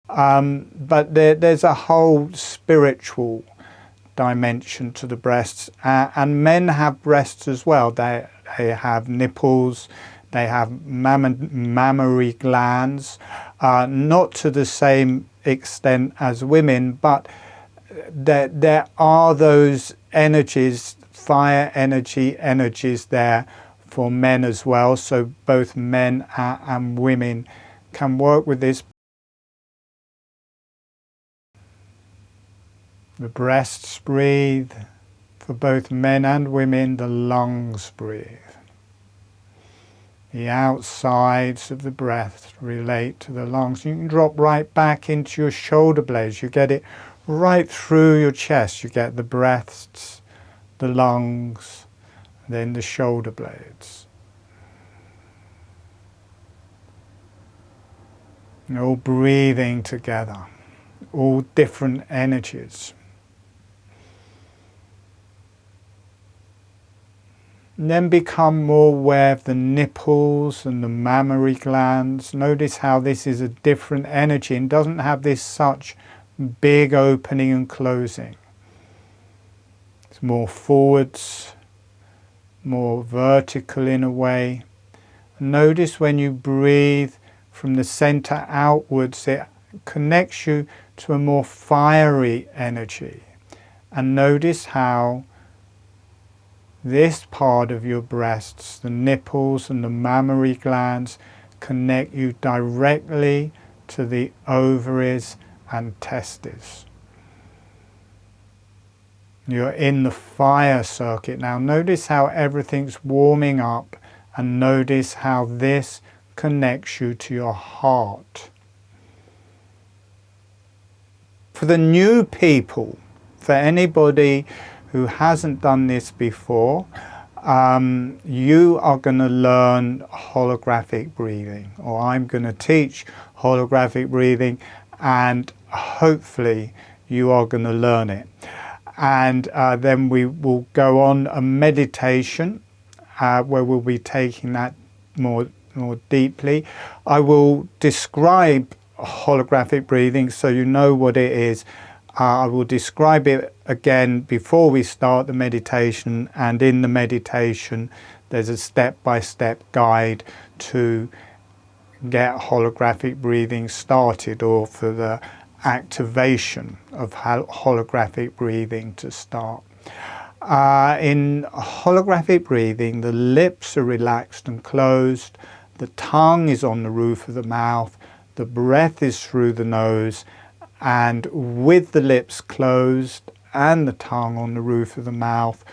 But there's a whole spiritual dimension to the breasts, and men have breasts as well. They have nipples, they have mammary glands, not to the same extent as women, but there are those energies, fire energies there for men as well. So both men and women can work with this. The breasts breathe for both men and women, the lungs breathe. The outsides of the breath relate to the lungs. You can drop right back into your shoulder blades. You get it right through your chest. You get the breaths, the lungs, then the shoulder blades. And all breathing together, all different energies. And then become more aware of the nipples and the mammary glands. Notice how this is a different energy and doesn't have this such big opening and closing. It's more forwards, more vertical in a way. And notice when you breathe from the center outwards, it connects you to a more fiery energy. And notice how this part of your breasts, the nipples and the mammary glands, connect you directly to the ovaries and testes. You're in the fire circuit now. Notice how everything's warming up, and notice how this connects you to your heart. For the new people, for anybody who hasn't done this before, you are going to learn holographic breathing, or I'm going to teach holographic breathing, and hopefully you are going to learn it. And then we will go on a meditation where we'll be taking that more deeply. I will describe holographic breathing so you know what it is. I will describe it again before we start the meditation, and in the meditation there's a step-by-step guide to get holographic breathing started, or for the activation of holographic breathing to start. In holographic breathing, the lips are relaxed and closed, the tongue is on the roof of the mouth, the breath is through the nose, and with the lips closed and the tongue on the roof of the mouth,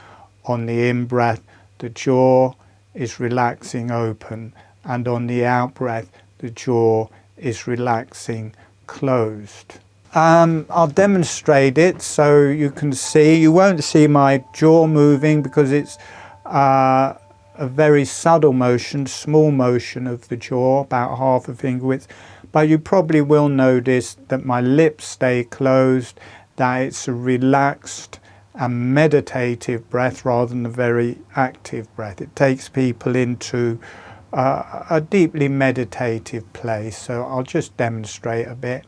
on the in-breath, the jaw is relaxing open, and on the out-breath, the jaw is relaxing closed. I'll demonstrate it so you can see. You won't see my jaw moving because it's a very subtle motion, small motion of the jaw, about half a finger width. But you probably will notice that my lips stay closed, that it's a relaxed and meditative breath rather than a very active breath. It takes people into a deeply meditative place. So I'll just demonstrate a bit.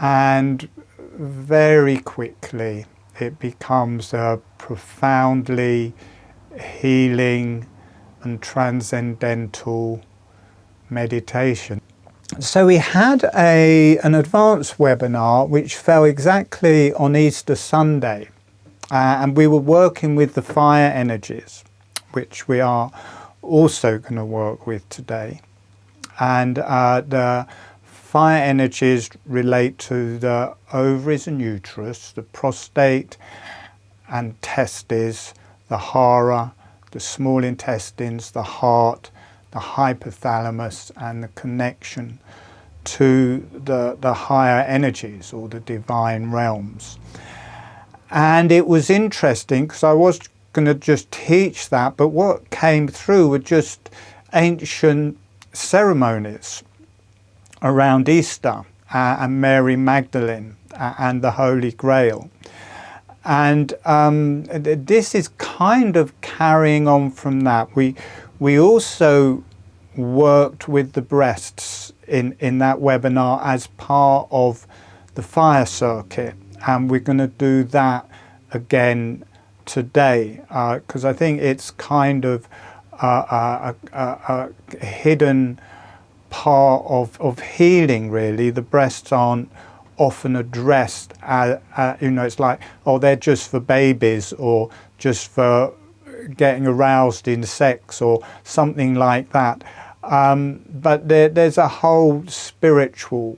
And very quickly it becomes a profoundly healing and transcendental meditation. So we had an advanced webinar which fell exactly on Easter Sunday, and we were working with the fire energies, which we are also going to work with today. And the fire energies relate to the ovaries and uterus, the prostate and testes, the hara, the small intestines, the heart, the hypothalamus, and the connection to the higher energies or the divine realms. And it was interesting because I was going to just teach that, but what came through were just ancient ceremonies around Easter and Mary Magdalene and the Holy Grail. And this is kind of carrying on from that. We also worked with the breasts in that webinar as part of the fire circuit, and we're going to do that again today because I think it's kind of a hidden part of healing, really. The breasts aren't often addressed you know, it's like, oh, they're just for babies or just for getting aroused in sex or something like that. But there's a whole spiritual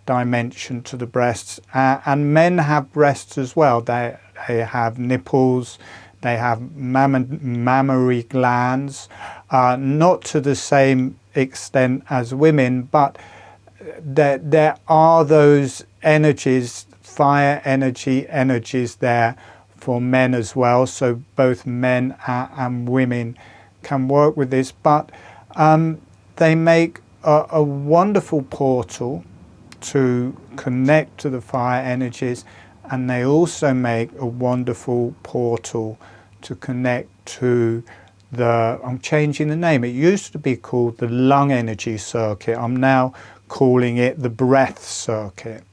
dimension to the breasts, and men have breasts as well. They have nipples, they have mammary glands, not to the same extent as women, but there are those energies, fire energies there for men as well. So both men and women can work with this, but they make a wonderful portal to connect to the fire energies, and they also make a wonderful portal to connect to I'm changing the name. It used to be called the lung energy circuit. I'm now calling it the breath circuit,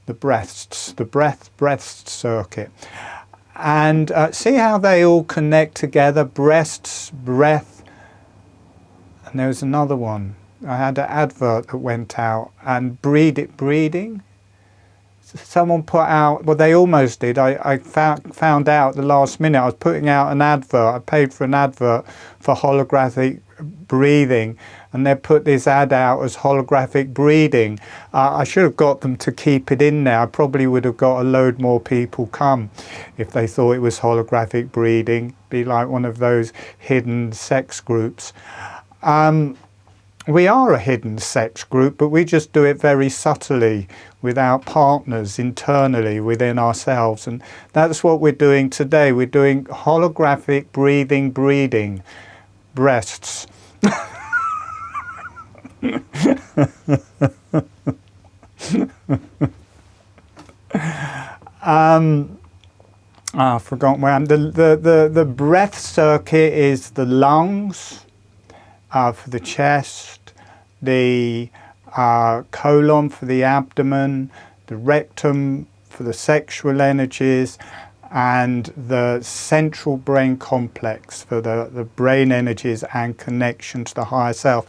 the breath circuit. And see how they all connect together, breasts, breath. And there was another one. I had an advert that went out, and breeding. Someone put out, well, they almost did. I found out the last minute. I was putting out an advert. I paid for an advert for holographic breathing, and they put this ad out as holographic breathing. I should have got them to keep it in there. I probably would have got a load more people come if they thought it was holographic breathing. Be like one of those hidden sex groups. We are a hidden sex group, but we just do it very subtly with our partners internally within ourselves. And that's what we're doing today. We're doing holographic breathing, breasts. I've forgotten where I'm. The breath circuit is the lungs for the chest, the colon for the abdomen, the rectum for the sexual energies, and the central brain complex for the brain energies and connection to the higher self.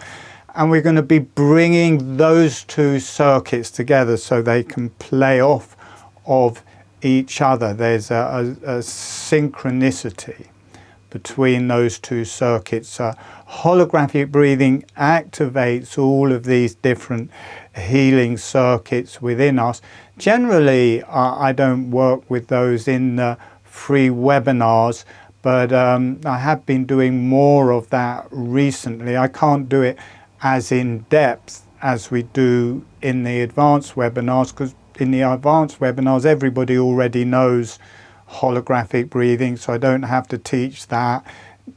And we're going to be bringing those two circuits together so they can play off of each other. There's a synchronicity between those two circuits. Holographic breathing activates all of these different healing circuits within us. Generally, I don't work with those in the free webinars, but I have been doing more of that recently. I can't do it as in depth as we do in the advanced webinars, because in the advanced webinars everybody already knows holographic breathing, so I don't have to teach that.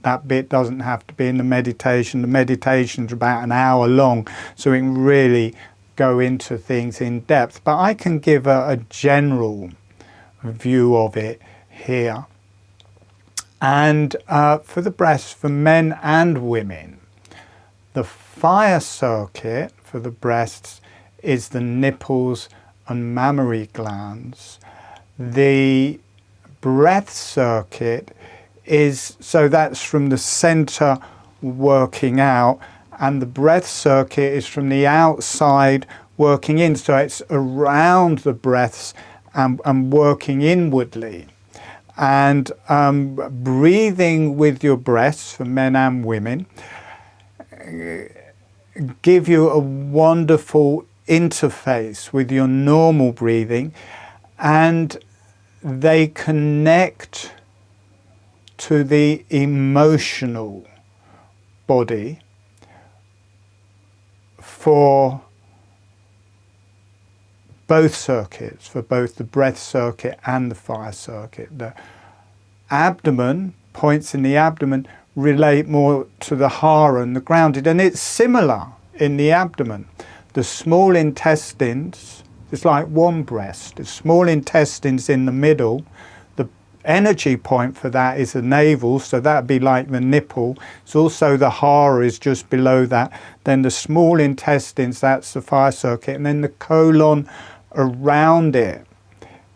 That bit doesn't have to be in the meditation. The meditation's about an hour long, so we can really go into things in depth. But I can give a general view of it here. And for the breasts, for men and women, the fire circuit for the breasts is the nipples and mammary glands. The breath circuit is, so that's from the center working out, and the breath circuit is from the outside working in, so it's around the breaths and working inwardly. And breathing with your breaths for men and women give you a wonderful interface with your normal breathing, and they connect to the emotional body for both circuits, for both the breath circuit and the fire circuit. The abdomen, points in the abdomen, relate more to the hara and the grounded, and it's similar in the abdomen. The small intestines, it's like one breast. The small intestines in the middle. The energy point for that is the navel, so that'd be like the nipple. It's also the hara is just below that. Then the small intestines, that's the fire circuit, and then the colon around it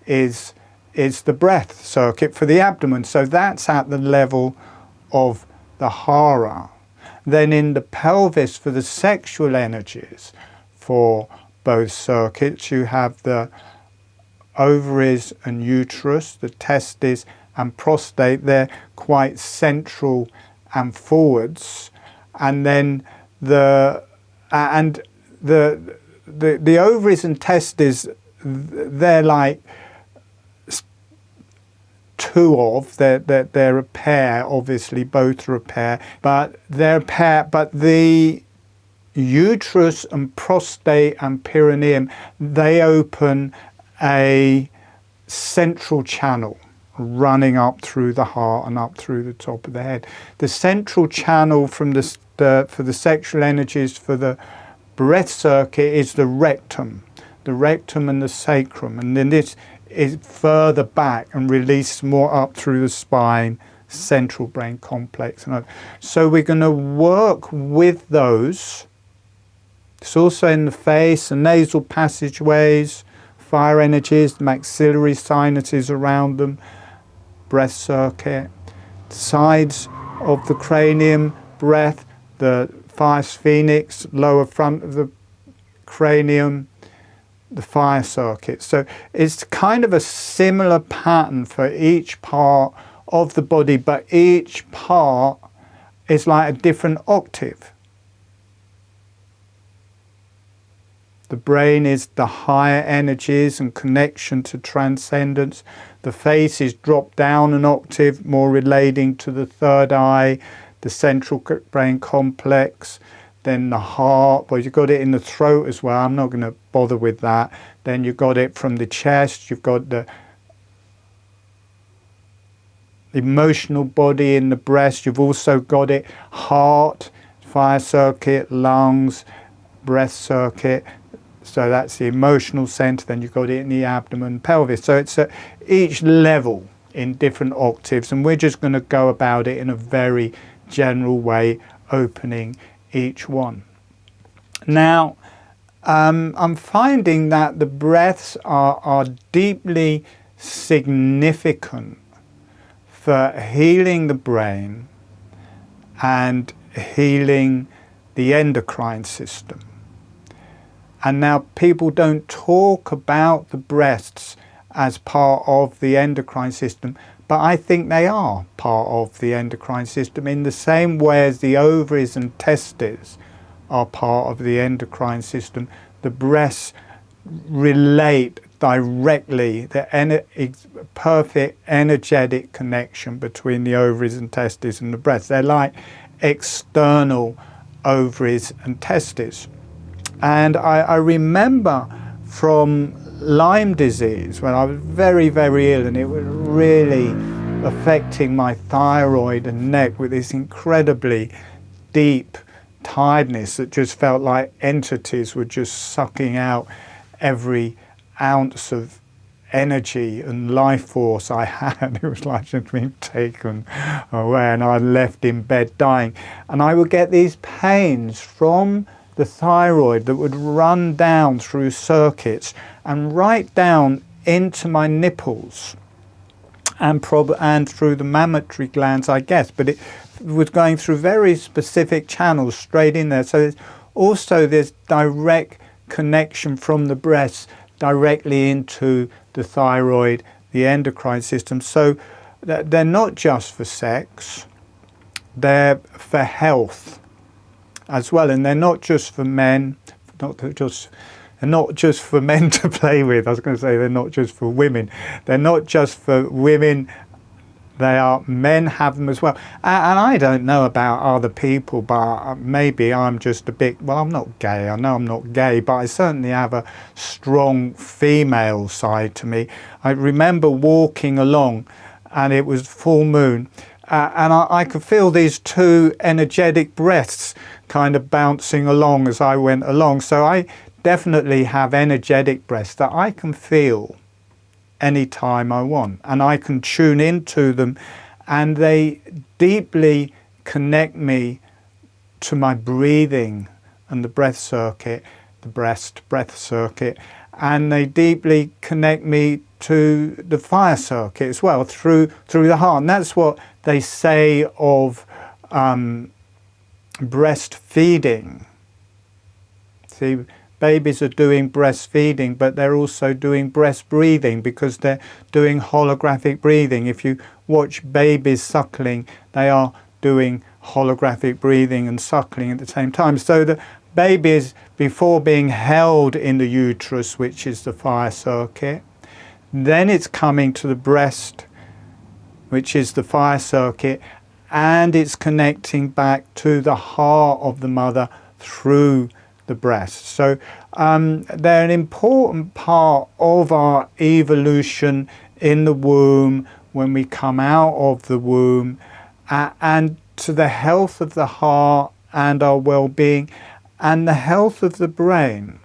is the breath circuit for the abdomen. So that's at the level of the hara. Then in the pelvis, for the sexual energies, for both circuits, you have the ovaries and uterus, the testes and prostate. They're quite central and forwards. And then the ovaries and testes, they're like two of, they're a pair, obviously both are a pair, but they're a pair, but the uterus and prostate and perineum, they open a central channel running up through the heart and up through the top of the head. The central channel from for the sexual energies for the breath circuit is the rectum and the sacrum, and then this is further back and released more up through the spine, central brain complex. So we're going to work with those. It's also in the face, the nasal passageways, fire energies, maxillary sinuses around them, breath circuit, sides of the cranium, breath, the fire sphenix, lower front of the cranium, the fire circuit. So it's kind of a similar pattern for each part of the body, but each part is like a different octave. The brain is the higher energies and connection to transcendence. The face is dropped down an octave, more relating to the third eye, the central brain complex. Then the heart, well, you've got it in the throat as well. I'm not going to bother with that. Then you've got it from the chest. You've got the emotional body in the breast. You've also got it heart, fire circuit, lungs, breath circuit. So that's the emotional center. Then you've got it in the abdomen, pelvis. So it's at each level in different octaves. And we're just going to go about it in a very general way, opening each one. Now, I'm finding that the breaths are deeply significant for healing the brain and healing the endocrine system. And now people don't talk about the breaths as part of the endocrine system, but I think they are part of the endocrine system in the same way as the ovaries and testes are part of the endocrine system. The breasts relate directly, the perfect energetic connection between the ovaries and testes and the breasts. They're like external ovaries and testes. And I remember from Lyme disease, when I was very, very ill, and it was really affecting my thyroid and neck with this incredibly deep tiredness that just felt like entities were just sucking out every ounce of energy and life force I had. It was like just being taken away, and I left in bed dying. And I would get these pains from the thyroid that would run down through circuits and right down into my nipples and through the mammary glands, I guess, but it was going through very specific channels straight in there. So there's direct connection from the breasts directly into the thyroid, the endocrine system. So they're not just for sex, they're for health as well, and they're not just for men, they're not just for men to play with. I was going to say they're not just for women. They're not just for women Men have them as well. And I don't know about other people, but maybe I'm just a bit, well, I'm not gay. I know I'm not gay, but I certainly have a strong female side to me. I remember walking along and it was full moon, and I could feel these two energetic breaths kind of bouncing along as I went along. So I definitely have energetic breaths that I can feel anytime I want, and I can tune into them, and they deeply connect me to my breathing and the breath circuit, the breath circuit, and they deeply connect me to the fire circuit as well, through the heart. And that's what they say of breastfeeding. See, babies are doing breastfeeding, but they're also doing breast breathing because they're doing holographic breathing. If you watch babies suckling, they are doing holographic breathing and suckling at the same time. So the baby is, before being held in the uterus, which is the fire circuit, then it's coming to the breast, which is the fire circuit, and it's connecting back to the heart of the mother through the breast. So they're an important part of our evolution in the womb, when we come out of the womb, and to the health of the heart and our well-being and the health of the brain,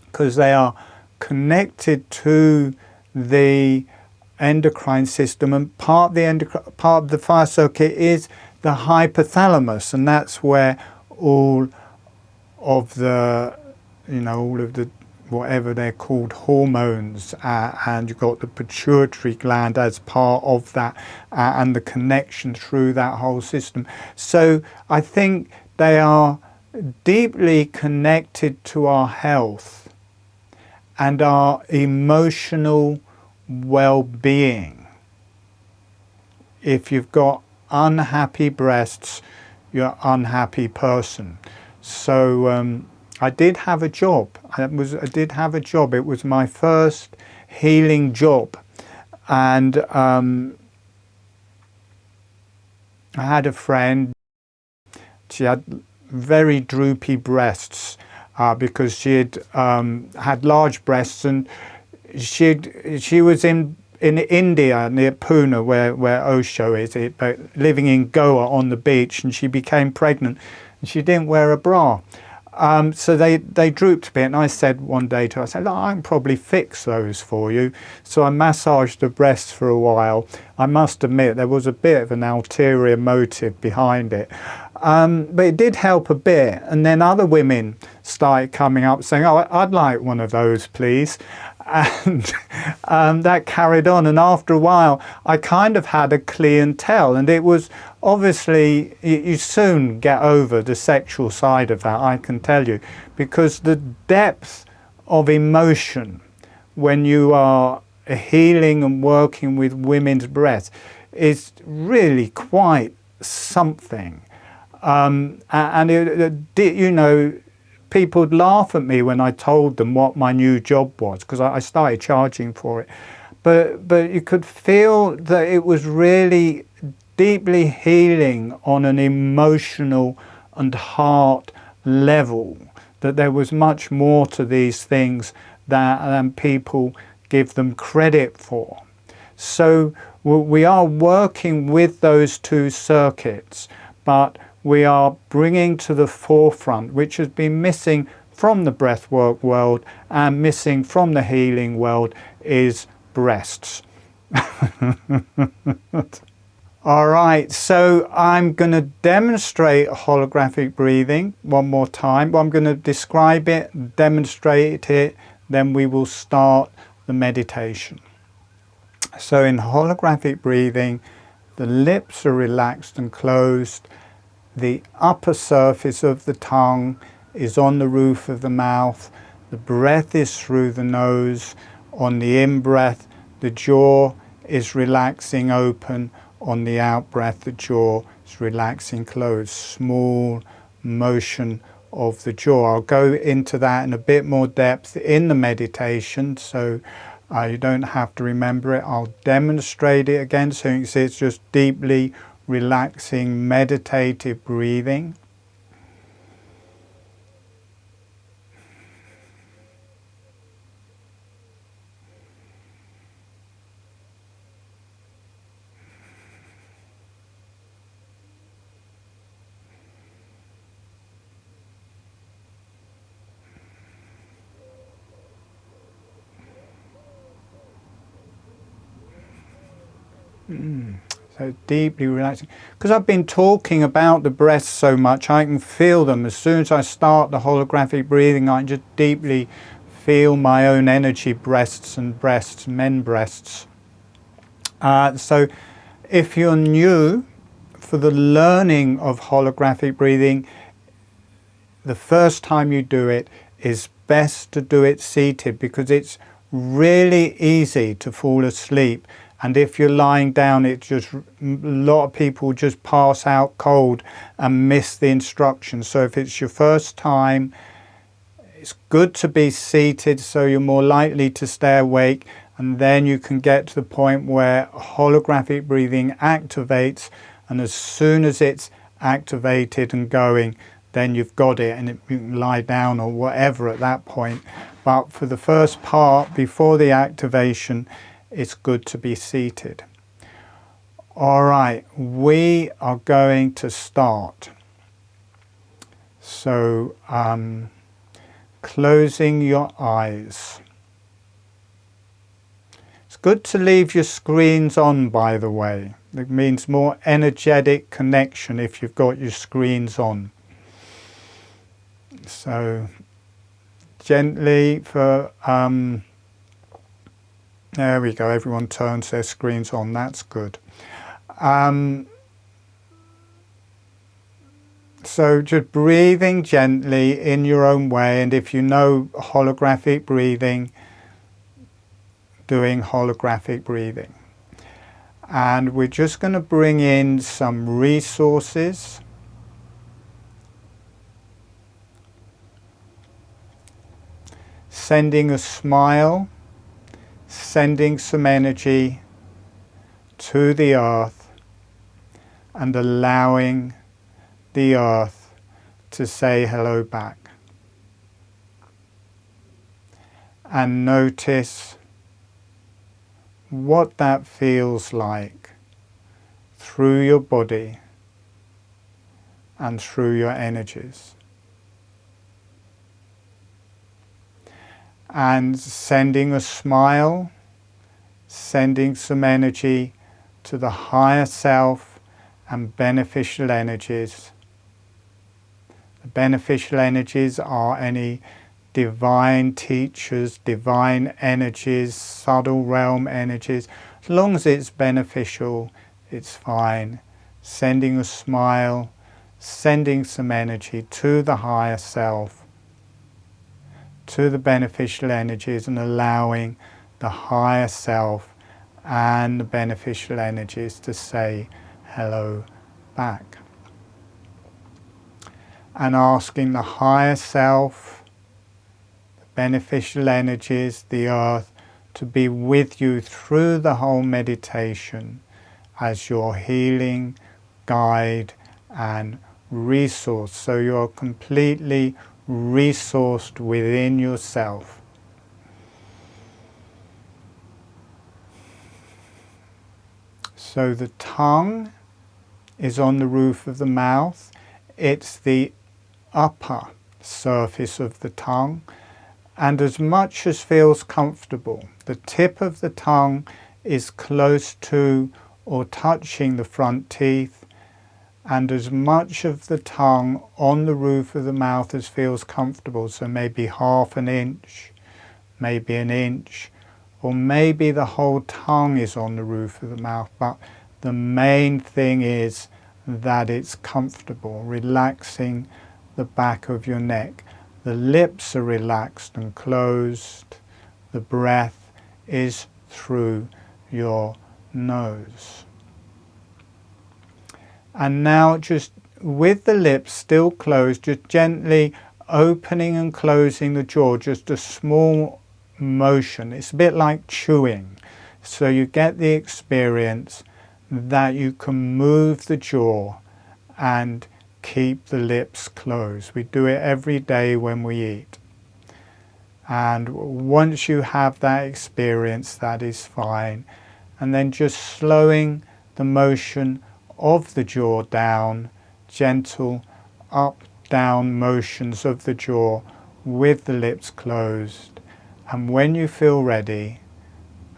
because they are connected to the endocrine system, and part of the fire circuit is the hypothalamus, and that's where all of the, all of the, whatever they're called, hormones, and you've got the pituitary gland as part of that, and the connection through that whole system. So I think they are deeply connected to our health and our emotional well-being. If you've got unhappy breasts, you're an unhappy person. So I did have a job. I did have a job. It was my first healing job, and I had a friend. She had very droopy breasts because she had had large breasts, and she was in India near Pune, where Osho is, but living in Goa on the beach, and she became pregnant. And she didn't wear a bra. So they drooped a bit, and I said one day to her, I said, I can probably fix those for you. So I massaged the breasts for a while. I must admit there was a bit of an ulterior motive behind it. But it did help a bit. And then other women started coming up saying, oh, I'd like one of those, please. And that carried on, and after a while I kind of had a clientele, and it was obviously, you soon get over the sexual side of that, I can tell you, because the depth of emotion when you are healing and working with women's breath is really quite something. And people would laugh at me when I told them what my new job was, because I started charging for it. But you could feel that it was really deeply healing on an emotional and heart level, that there was much more to these things than people give them credit for. So we are working with those two circuits, but we are bringing to the forefront, which has been missing from the breathwork world and missing from the healing world, is breasts. All right, so I'm going to demonstrate holographic breathing one more time. I'm going to describe it, demonstrate it, then we will start the meditation. So in holographic breathing, the lips are relaxed and closed. The upper surface of the tongue is on the roof of the mouth. The breath is through the nose. On the in-breath, the jaw is relaxing open. On the out-breath, the jaw is relaxing closed. Small motion of the jaw. I'll go into that in a bit more depth in the meditation. So You don't have to remember it. I'll demonstrate it again so you can see it's just deeply relaxing meditative breathing. So deeply relaxing. Because I've been talking about the breaths so much, I can feel them. As soon as I start the holographic breathing, I can just deeply feel my own energy, breasts, men breasts. So if you're new, for the learning of holographic breathing, the first time you do it is best to do it seated, because it's really easy to fall asleep. And if you're lying down, a lot of people just pass out cold and miss the instructions. So if it's your first time, it's good to be seated so you're more likely to stay awake, and then you can get to the point where holographic breathing activates, and as soon as it's activated and going, then you've got it, and you can lie down or whatever at that point. But for the first part, before the activation, it's good to be seated. All right, we are going to start. So, closing your eyes. It's good to leave your screens on, by the way. It means more energetic connection if you've got your screens on. So, gently for... there we go, everyone turns their screens on, that's good. So just breathing gently in your own way, and if you know holographic breathing, doing holographic breathing. And we're just going to bring in some resources. Sending a smile, sending some energy to the earth, and allowing the earth to say hello back. And notice what that feels like through your body and through your energies. And sending a smile, sending some energy to the higher self and beneficial energies. The beneficial energies are any divine teachers, divine energies, subtle realm energies. As long as it's beneficial, it's fine. Sending a smile, sending some energy to the higher self, to the beneficial energies, and allowing the higher self and the beneficial energies to say hello back. And asking the higher self, the beneficial energies, the earth, to be with you through the whole meditation as your healing guide and resource. So you're completely resourced within yourself. So the tongue is on the roof of the mouth. It's the upper surface of the tongue, and as much as feels comfortable, the tip of the tongue is close to or touching the front teeth, and as much of the tongue on the roof of the mouth as feels comfortable, so maybe half an inch, maybe an inch, or maybe the whole tongue is on the roof of the mouth, but the main thing is that it's comfortable, relaxing the back of your neck. The lips are relaxed and closed. The breath is through your nose. And now just with the lips still closed, just gently opening and closing the jaw, just a small motion. It's a bit like chewing. So you get the experience that you can move the jaw and keep the lips closed. We do it every day when we eat. And once you have that experience, that is fine. And then just slowing the motion of the jaw down, gentle up, down motions of the jaw with the lips closed. And when you feel ready,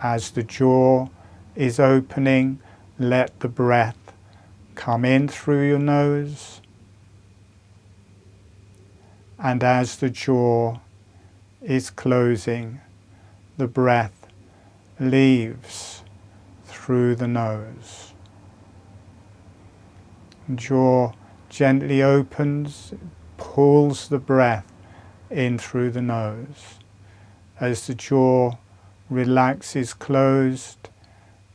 as the jaw is opening, let the breath come in through your nose. And as the jaw is closing, the breath leaves through the nose. Jaw gently opens, pulls the breath in through the nose. As the jaw relaxes closed,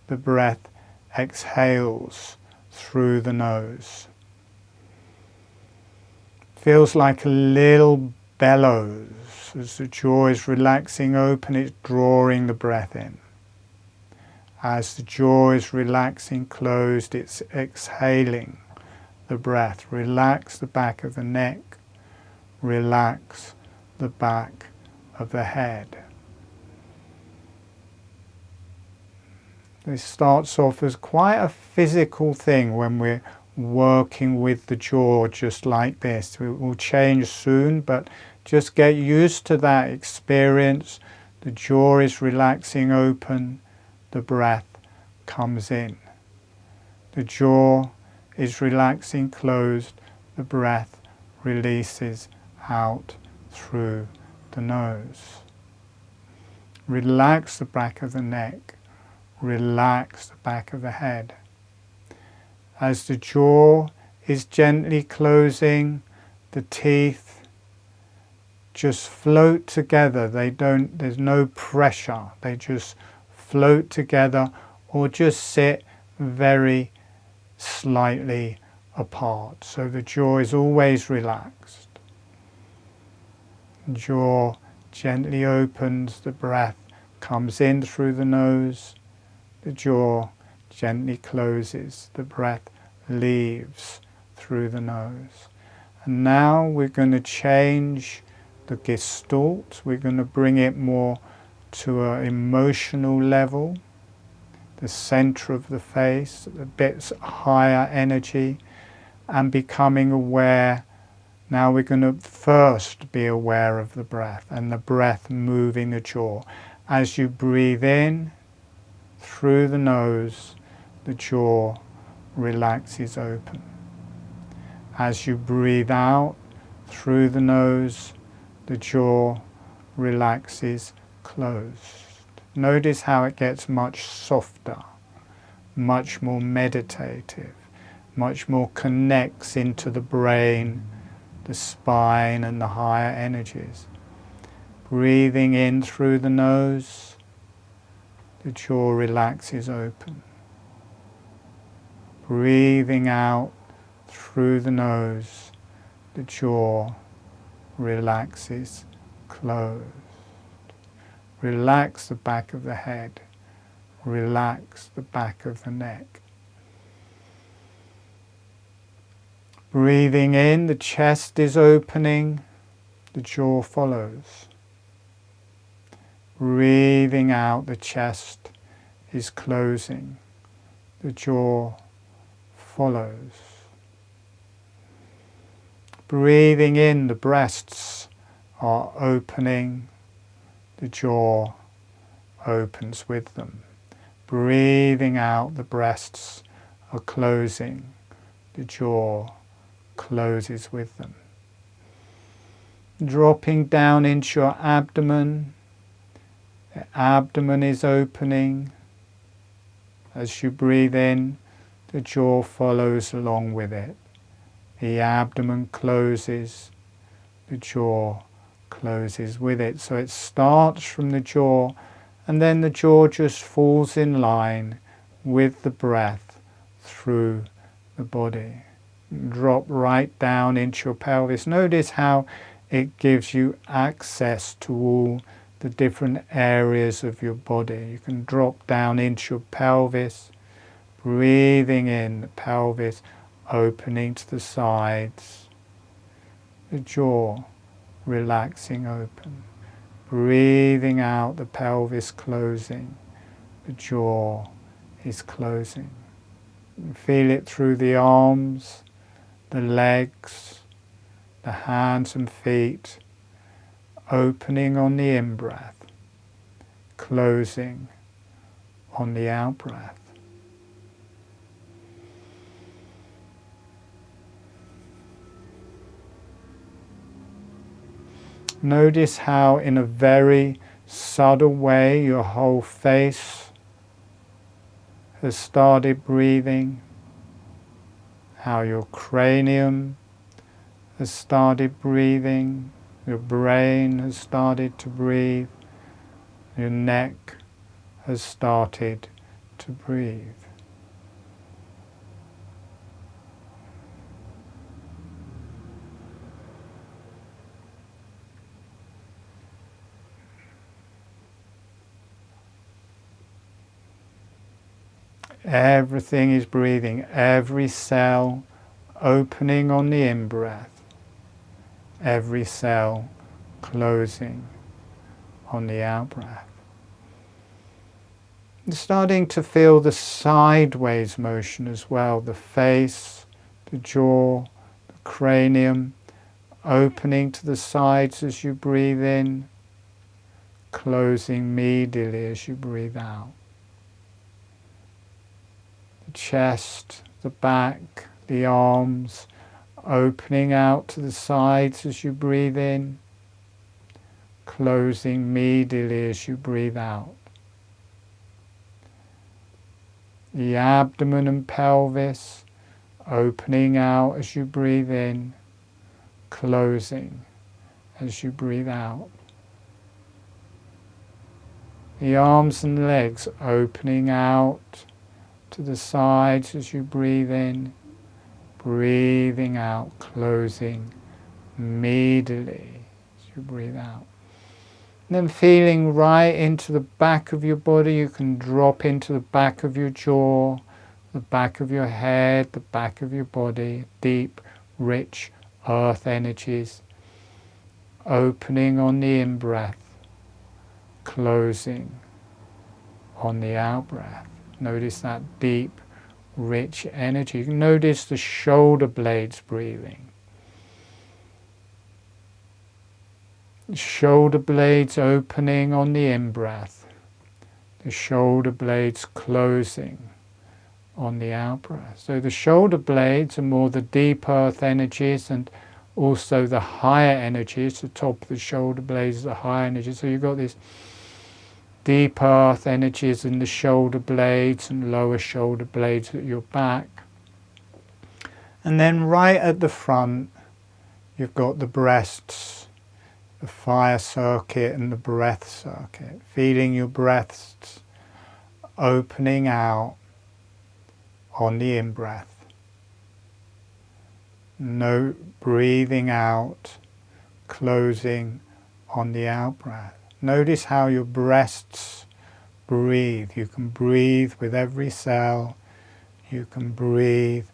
the breath exhales through the nose. Feels like a little bellows. As the jaw is relaxing open, it's drawing the breath in. As the jaw is relaxing closed, it's exhaling the breath. Relax the back of the neck. Relax the back of the head. This starts off as quite a physical thing when we're working with the jaw just like this. It will change soon, but just get used to that experience. The jaw is relaxing open, the breath comes in. The jaw is relaxing closed, the breath releases out through the nose. Relax the back of the neck. Relax the back of the head. As the jaw is gently closing, the teeth just float together. There's no pressure. They just float together or just sit very slightly apart. So the jaw is always relaxed. Jaw gently opens, the breath comes in through the nose. The jaw gently closes, the breath leaves through the nose. And now we're going to change the gestalt. We're going to bring it more to an emotional level, the center of the face, a bit higher energy, and becoming aware. Now we're going to first be aware of the breath and the breath moving the jaw. As you breathe in, through the nose, the jaw relaxes open. As you breathe out through the nose, the jaw relaxes closed. Notice how it gets much softer, much more meditative, much more connects into the brain, the spine and the higher energies. Breathing in through the nose, the jaw relaxes open. Breathing out through the nose, the jaw relaxes closed. Relax the back of the head. Relax the back of the neck. Breathing in, the chest is opening, the jaw follows. Breathing out, the chest is closing, the jaw follows. Breathing in, the breasts are opening, the jaw opens with them. Breathing out, the breasts are closing, the jaw closes with them. Dropping down into your abdomen, the abdomen is opening. As you breathe in, the jaw follows along with it. The abdomen closes, the jaw closes with it. So it starts from the jaw, and then the jaw just falls in line with the breath through the body. Drop right down into your pelvis. Notice how it gives you access to all the different areas of your body. You can drop down into your pelvis, breathing in the pelvis, opening to the sides, the jaw relaxing open, breathing out, the pelvis closing, the jaw is closing. Feel it through the arms, the legs, the hands and feet, opening on the in-breath, closing on the out-breath. Notice how in a very subtle way your whole face has started breathing, how your cranium has started breathing, your brain has started to breathe, your neck has started to breathe. Everything is breathing, every cell opening on the in-breath, every cell closing on the out-breath. You're starting to feel the sideways motion as well, the face, the jaw, the cranium, opening to the sides as you breathe in, closing medially as you breathe out. Chest, the back, the arms, opening out to the sides as you breathe in, closing medially as you breathe out. The abdomen and pelvis, opening out as you breathe in, closing as you breathe out. The arms and legs opening out to the sides as you breathe in, breathing out, closing medially as you breathe out. And then feeling right into the back of your body. You can drop into the back of your jaw, the back of your head, the back of your body, deep, rich earth energies, opening on the in-breath, closing on the out-breath. Notice that deep, rich energy. You can notice the shoulder blades breathing. The shoulder blades opening on the in-breath. The shoulder blades closing on the out-breath. So the shoulder blades are more the deep earth energies, and also the higher energies. The top of the shoulder blades is the higher energies. So you've got this deep earth energies in the shoulder blades and lower shoulder blades at your back. And then right at the front, you've got the breasts, the fire circuit and the breath circuit. Feeling your breaths opening out on the in-breath. No breathing out, closing on the out-breath. Notice how your breasts breathe. You can breathe with every cell. You can breathe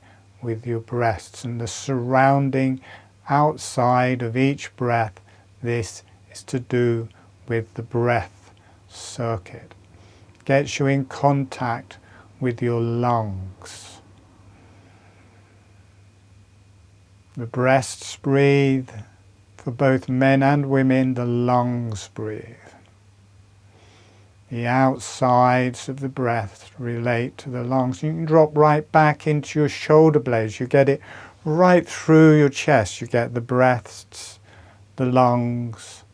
with your breasts. And the surrounding outside of each breath, this is to do with the breath circuit. Gets you in contact with your lungs. The breasts breathe. For both men and women, the lungs breathe. The outsides of the breath relate to the lungs. You can drop right back into your shoulder blades. You get it right through your chest. You get the breaths, the lungs,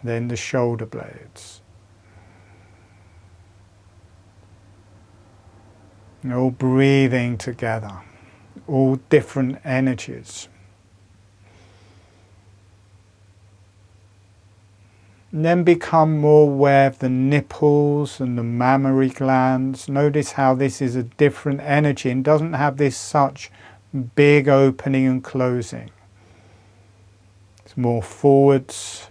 then the shoulder blades. And all breathing together, all different energies. And then become more aware of the nipples and the mammary glands. Notice how this is a different energy and doesn't have this such big opening and closing. It's more forwards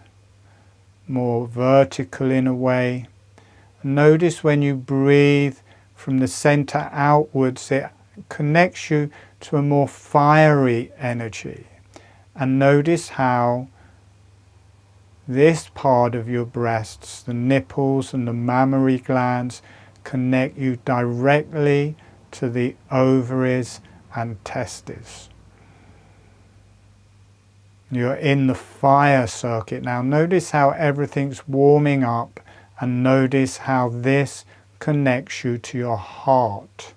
more vertical in a way. Notice when you breathe from the center outwards, it connects you to a more fiery energy. And notice how this part of your breasts, the nipples and the mammary glands, connect you directly to the ovaries and testes. You're in the fire circuit now. Notice how everything's warming up, and notice how this connects you to your heart.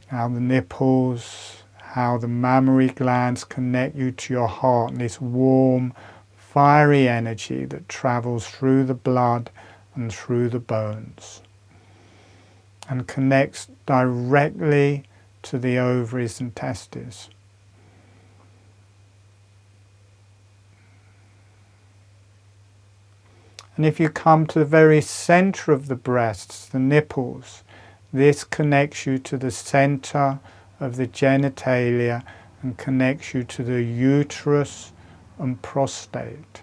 How the nipples, how the mammary glands connect you to your heart, and this warm, fiery energy that travels through the blood and through the bones and connects directly to the ovaries and testes. And if you come to the very center of the breasts, the nipples, this connects you to the center of the genitalia and connects you to the uterus and prostate.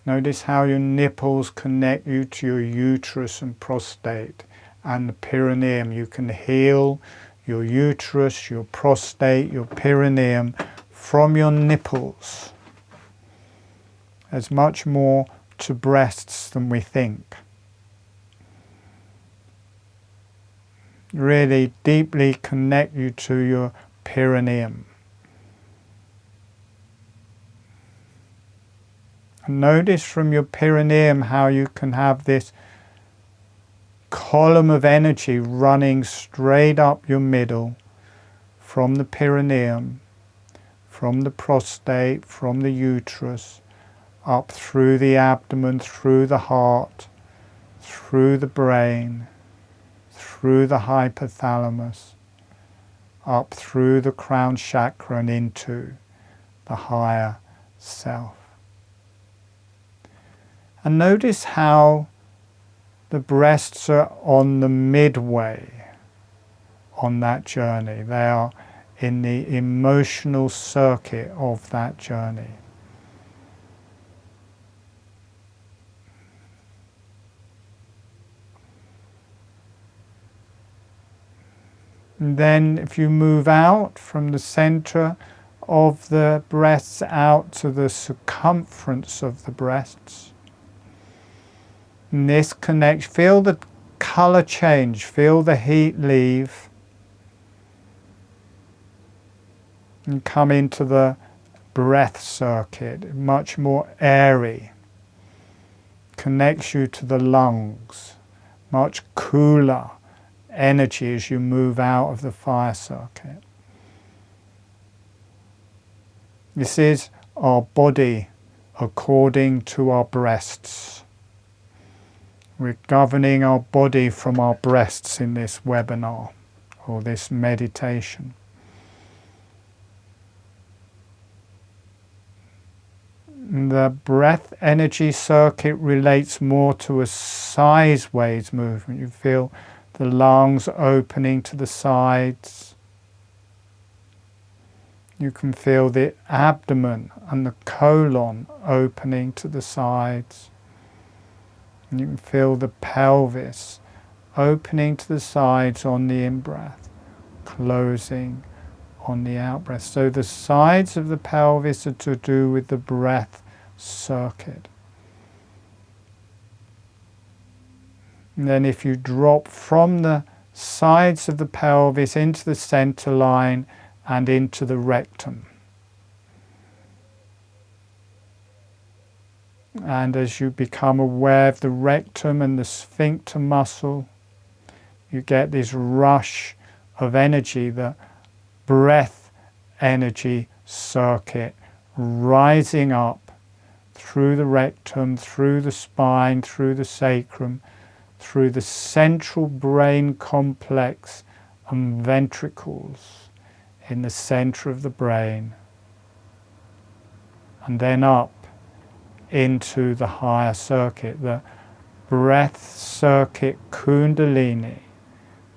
Notice how your nipples connect you to your uterus and prostate and the perineum. You can heal your uterus, your prostate, your perineum from your nipples. There's much more to breasts than we think. Really deeply connect you to your perineum. And notice from your perineum how you can have this column of energy running straight up your middle from the perineum, from the prostate, from the uterus, up through the abdomen, through the heart, through the brain, through the hypothalamus, up through the crown chakra and into the higher self. And notice how the breasts are on the midway on that journey. They are in the emotional circuit of that journey. And then if you move out from the center of the breasts out to the circumference of the breasts, and this connects, feel the color change, feel the heat leave, and come into the breath circuit, much more airy, connects you to the lungs, much cooler energy as you move out of the fire circuit. This is our body according to our breasts. We're governing our body from our breasts in this webinar or this meditation. The breath energy circuit relates more to a sideways movement. You feel the lungs opening to the sides. You can feel the abdomen and the colon opening to the sides. And you can feel the pelvis opening to the sides on the in-breath, closing on the out-breath. So the sides of the pelvis are to do with the breath circuit. And then if you drop from the sides of the pelvis into the center line and into the rectum. And as you become aware of the rectum and the sphincter muscle, you get this rush of energy, the breath energy circuit rising up through the rectum, through the spine, through the sacrum, through the central brain complex and ventricles in the center of the brain, and then up into the higher circuit, the breath circuit kundalini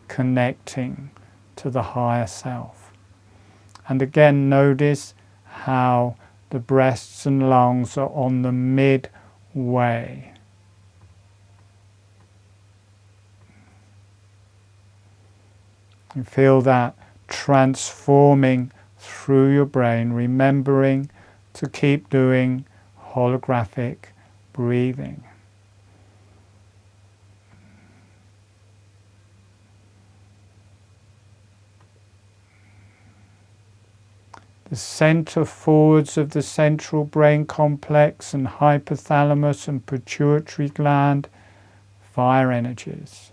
connecting to the higher self. And again, notice how the breasts and lungs are on the midway. You feel that transforming through your brain, remembering to keep doing holographic breathing. The center forwards of the central brain complex and hypothalamus and pituitary gland, fire energies.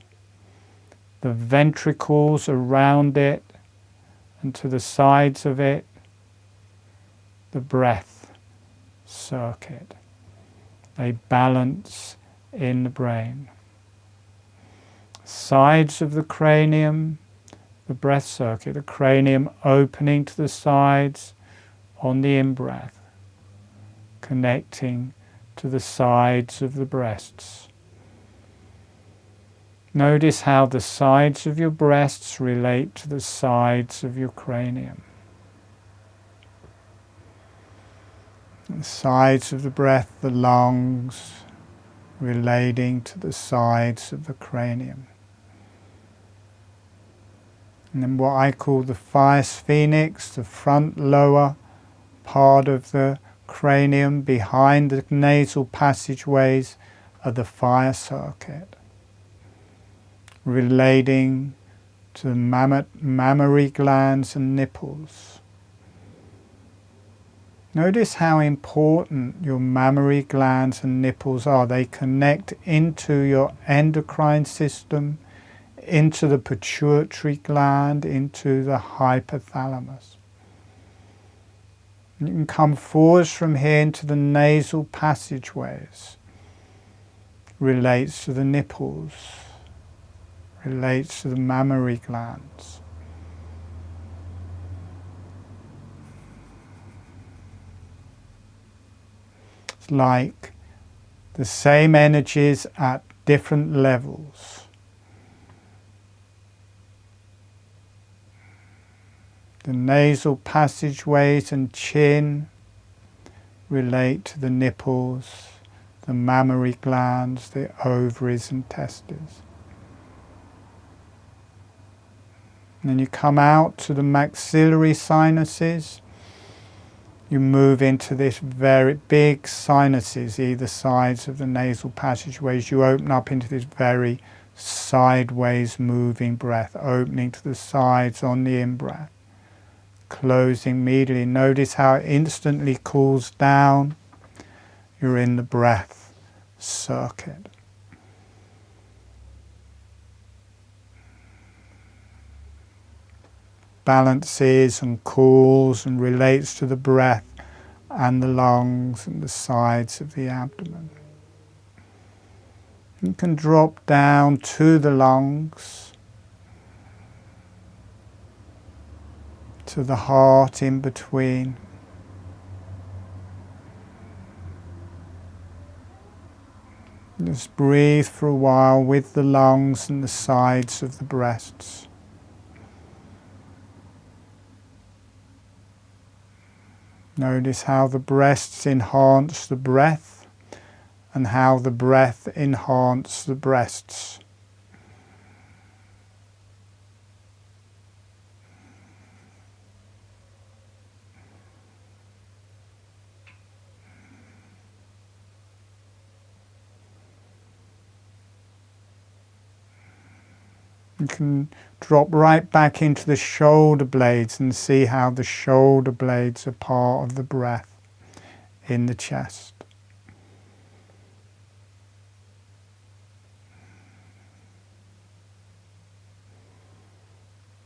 The ventricles around it and to the sides of it, the breath circuit. They balance in the brain. Sides of the cranium, the breath circuit, the cranium opening to the sides on the in-breath, connecting to the sides of the breasts. Notice how the sides of your breasts relate to the sides of your cranium. The sides of the breath, the lungs, relating to the sides of the cranium. And then what I call the fire phoenix, the front lower part of the cranium behind the nasal passageways are the fire circuit, relating to the mammary glands and nipples. Notice how important your mammary glands and nipples are. They connect into your endocrine system, into the pituitary gland, into the hypothalamus. You can come forwards from here into the nasal passageways. Relates to the nipples, relates to the mammary glands. It's like the same energies at different levels. The nasal passageways and chin relate to the nipples, the mammary glands, the ovaries and testes. And then you come out to the maxillary sinuses. You move into this very big sinuses, either sides of the nasal passageways. You open up into this very sideways moving breath, opening to the sides on the in-breath. Closing immediately. Notice how it instantly cools down. You're in the breath circuit. Balances and cools and relates to the breath and the lungs and the sides of the abdomen. You can drop down to the lungs, to the heart in between. Just breathe for a while with the lungs and the sides of the breasts. Notice how the breasts enhance the breath and how the breath enhances the breasts. You can drop right back into the shoulder blades and see how the shoulder blades are part of the breath in the chest.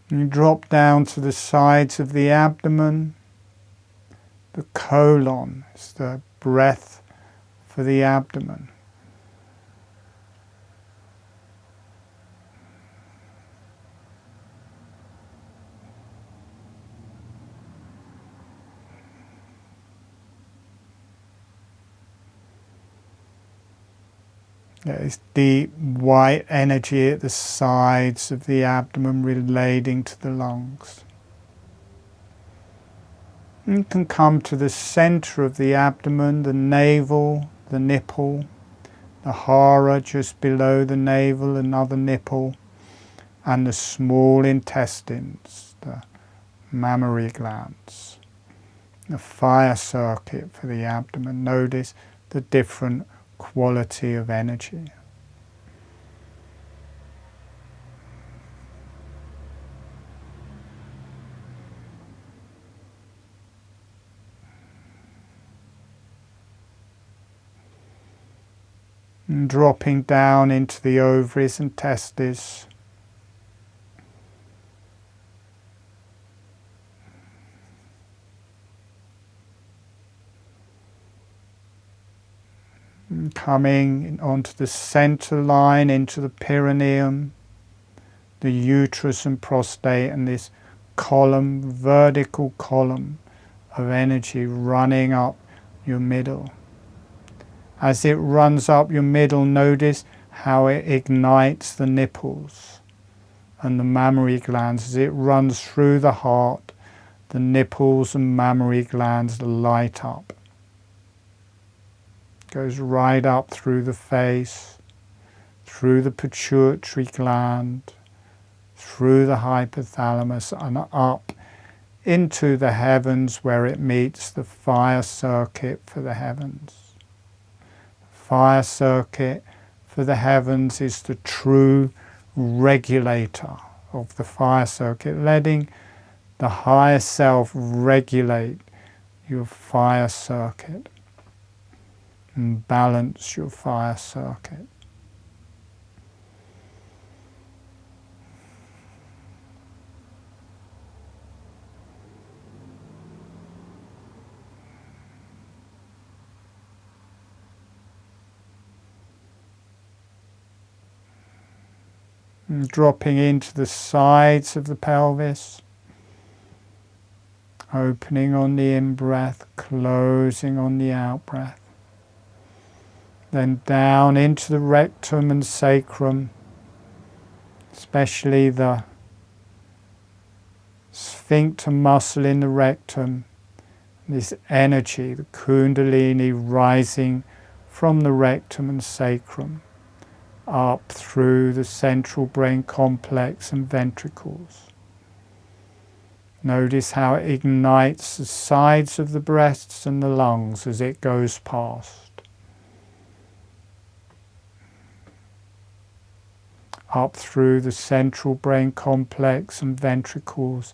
You drop down to the sides of the abdomen. The colon is the breath for the abdomen. There is deep white energy at the sides of the abdomen relating to the lungs. You can come to the center of the abdomen, the navel, the nipple, the hara just below the navel, another nipple, and the small intestines, the mammary glands, the fire circuit for the abdomen. Notice the different quality of energy. And dropping down into the ovaries and testes. And coming onto the center line, into the perineum, the uterus and prostate, and this column, vertical column of energy running up your middle. As it runs up your middle, notice how it ignites the nipples and the mammary glands. As it runs through the heart, the nipples and mammary glands light up. Goes right up through the face, through the pituitary gland, through the hypothalamus, and up into the heavens where it meets the fire circuit for the heavens. Fire circuit for the heavens is the true regulator of the fire circuit, letting the higher self regulate your fire circuit and balance your fire circuit. And dropping into the sides of the pelvis, opening on the in-breath, closing on the out-breath. Then down into the rectum and sacrum, especially the sphincter muscle in the rectum, this energy, the kundalini rising from the rectum and sacrum, up through the central brain complex and ventricles. Notice how it ignites the sides of the breasts and the lungs as it goes past. Up through the central brain complex and ventricles,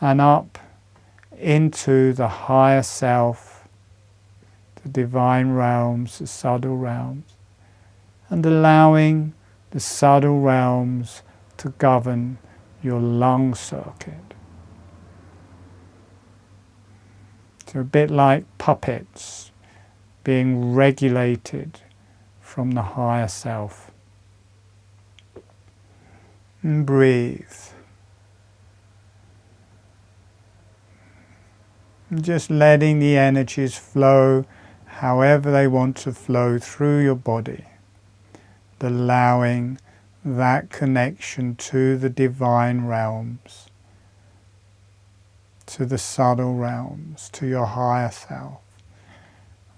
and up into the higher self, the divine realms, the subtle realms, and allowing the subtle realms to govern your lung circuit. So a bit like puppets being regulated from the higher self. And breathe. And just letting the energies flow however they want to flow through your body. Allowing that connection to the divine realms, to the subtle realms, to your higher self.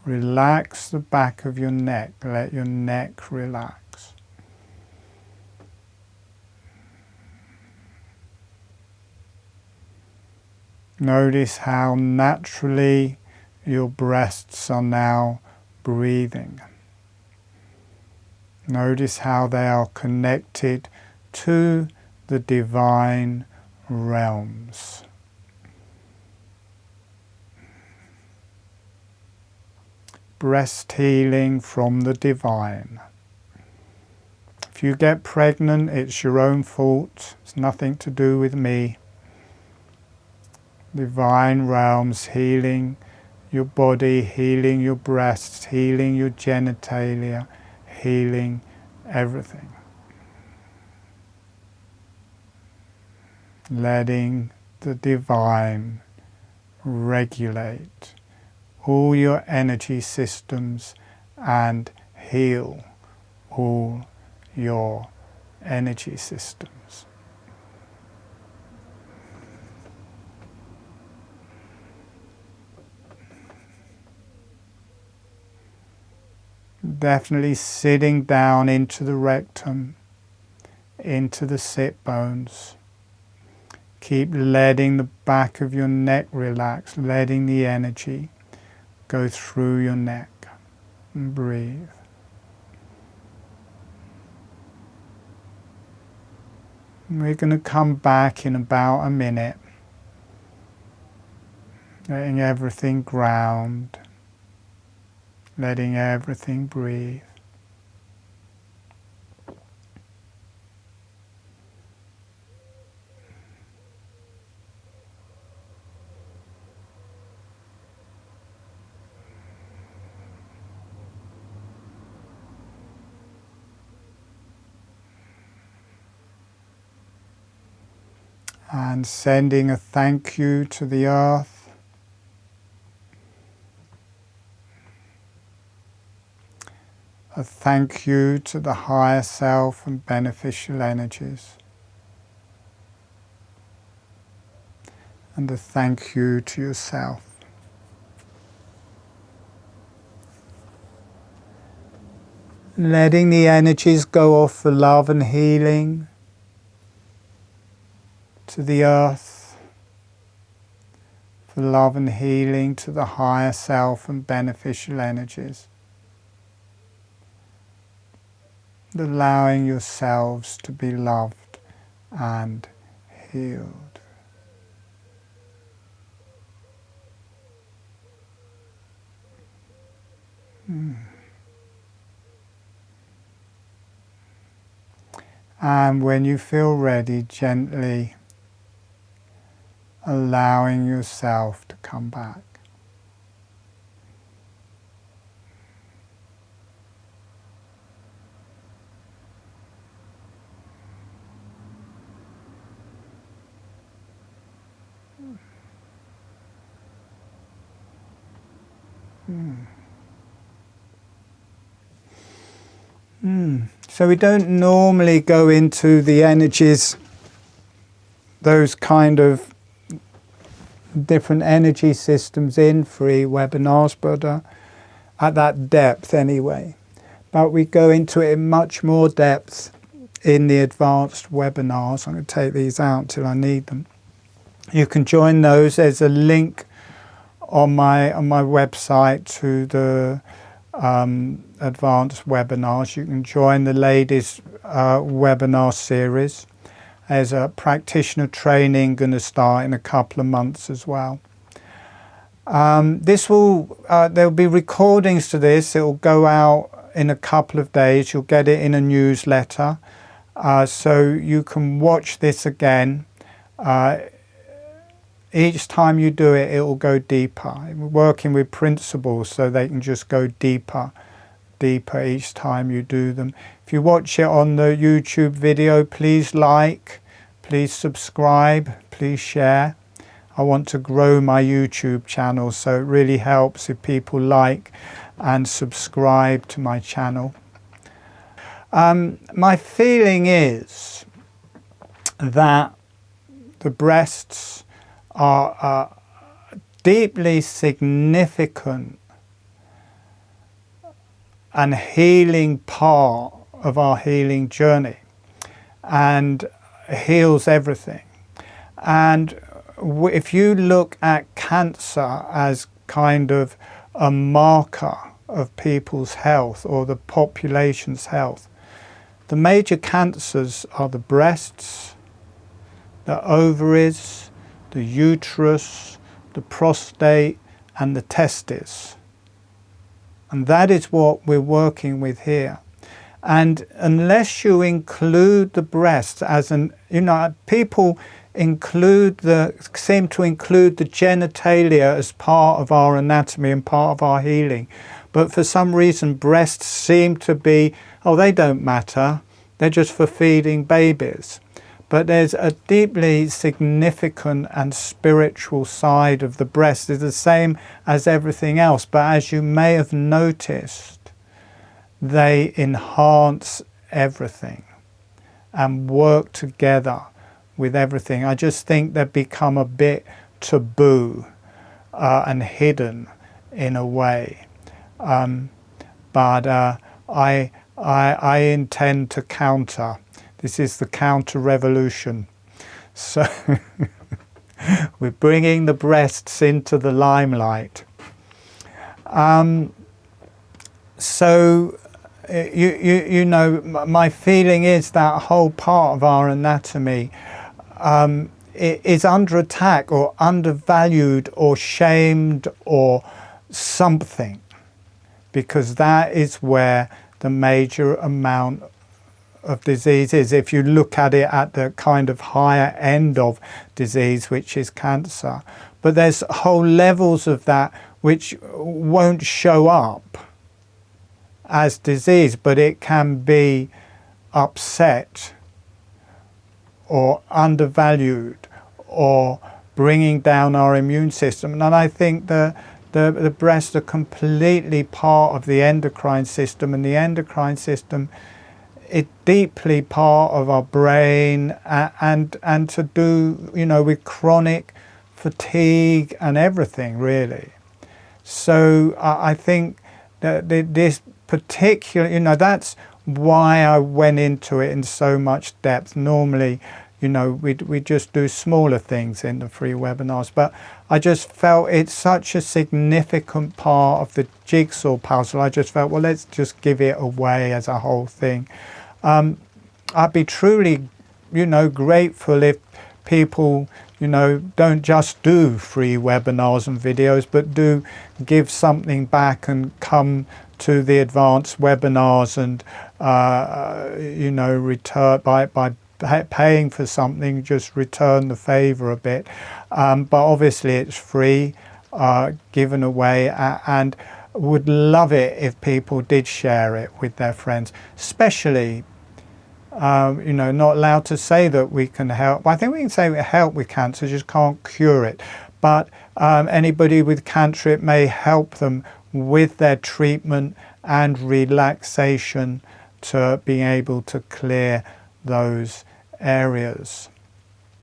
Relax the back of your neck. Let your neck relax. Notice how naturally your breasts are now breathing. Notice how they are connected to the divine realms. Breast healing from the divine. If you get pregnant, it's your own fault. It's nothing to do with me. Divine realms healing your body, healing your breasts, healing your genitalia, healing everything. Letting the divine regulate all your energy systems and heal all your energy systems. definitely sitting down into the rectum, into the sit bones. Keep letting the back of your neck relax, letting the energy go through your neck. And breathe. We're going to come back in about a minute, letting everything ground, letting everything breathe. And sending a thank you to the earth. A thank you to the higher self and beneficial energies. And a thank you to yourself. Letting the energies go off for love and healing to the earth, for love and healing to the higher self and beneficial energies. And allowing yourselves to be loved and healed. And when you feel ready, gently allowing yourself to come back. So we don't normally go into the energies, those kind of different energy systems in free webinars, but at that depth anyway. But we go into it in much more depth in the advanced webinars. I'm going to take these out till I need them. You can join those. There's a link on my website to the advanced webinars. You can join the ladies webinar series. There's a practitioner training going to start in a couple of months as well. There'll be recordings to this. It will go out in a couple of days. You'll get it in a newsletter, so you can watch this again. Each time you do it, it will go deeper. We're working with principles so they can just go deeper each time you do them. If you watch it on the YouTube video, please like, please subscribe, please share. I want to grow my YouTube channel, so it really helps if people like and subscribe to my channel. My feeling is that the breasts are a deeply significant and healing part of our healing journey, and heals everything. And if you look at cancer as kind of a marker of people's health or the population's health, the major cancers are the breasts, the ovaries, the uterus, the prostate, and the testes. And that is what we're working with here. And unless you include the breasts as people seem to include the genitalia as part of our anatomy and part of our healing. But for some reason, breasts seem to be, they don't matter. They're just for feeding babies. But there's a deeply significant and spiritual side of the breast. It's the same as everything else. But as you may have noticed, they enhance everything and work together with everything. I just think they've become a bit taboo and hidden in a way. But I intend to counter. This is the counter revolution. So we're bringing the breasts into the limelight. So you know, my feeling is that whole part of our anatomy is under attack or undervalued or shamed or something, because that is where the major amount of disease is. If you look at it at the kind of higher end of disease, which is cancer, but there's whole levels of that which won't show up as disease, but it can be upset or undervalued or bringing down our immune system. And I think the breasts are completely part of the endocrine system, and the endocrine system is deeply part of our brain, and to do, you know, with chronic fatigue and everything, really. So I think that this particular, you know, that's why I went into it in so much depth. Normally, you know, we just do smaller things in the free webinars, but I just felt it's such a significant part of the jigsaw puzzle. I just felt, well, let's just give it away as a whole thing. I'd be truly, you know, grateful if people, you know, don't just do free webinars and videos, but do give something back and come to the advanced webinars and, you know, return by paying for something, just return the favor a bit. But obviously it's free, given away, and would love it if people did share it with their friends, especially, you know, not allowed to say that we can help. I think we can say we help with cancer, just can't cure it. But anybody with cancer, it may help them with their treatment and relaxation to being able to clear those areas.